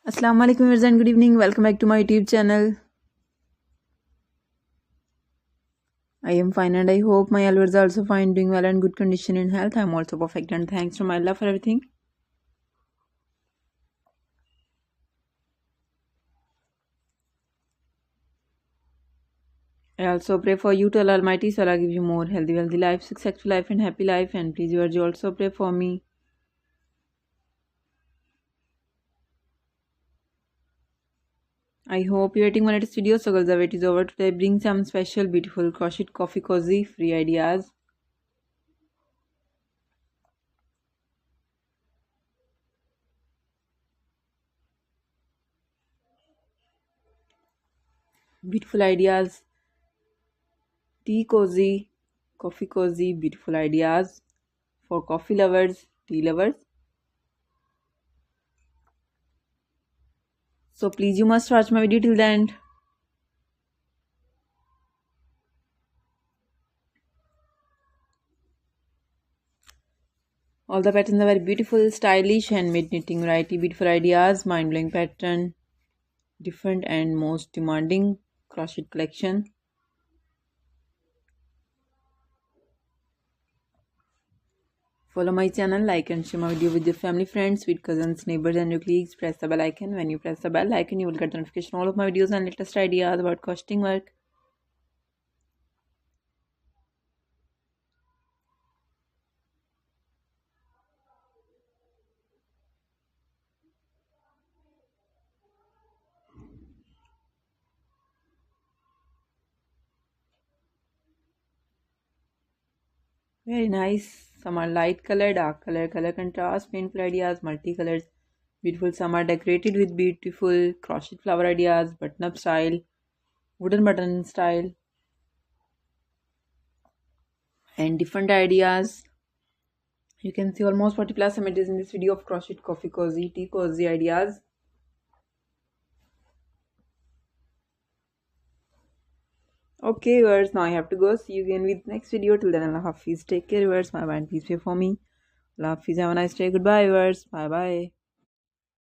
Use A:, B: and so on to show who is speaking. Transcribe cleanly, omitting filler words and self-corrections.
A: Assalamu alaikum viewers and good evening. Welcome back to my YouTube channel. I am fine and I hope my viewers are also fine, doing well and good condition in health. I am also perfect and thanks to my Allah for everything. I also pray for you to Allah Almighty, so Allah give you more healthy, wealthy life, successful life and happy life. And please viewers, you also pray for me. I hope you're waiting my latest video. So girls, the wait is over. Today bring some special beautiful crochet coffee cozy free ideas. Beautiful ideas. Tea cozy, coffee cozy, beautiful ideas for coffee lovers, tea lovers. So please you must watch my video till the end. All the patterns are very beautiful, stylish, handmade knitting variety, beautiful ideas, mind-blowing pattern, different and most demanding crochet collection. Follow my channel, like and share my video with your family, friends, sweet cousins, neighbors and your colleagues. Press the bell icon. When you press the bell icon, you will get notification all of my videos and latest ideas about crocheting work. Very nice. Some are light color, dark color, color contrast, painful ideas, multicolors. Beautiful. Some are decorated with beautiful crochet flower ideas, button up style, wooden button style, and different ideas. You can see almost 40 plus images in this video of crochet coffee cozy, tea cozy ideas. Okay viewers, now I have to go. See you again with next video. Till then, Allah Hafiz. Take care viewers. Bye bye and peace be for me. Allah Hafiz. Have a nice day. Goodbye viewers. Bye bye.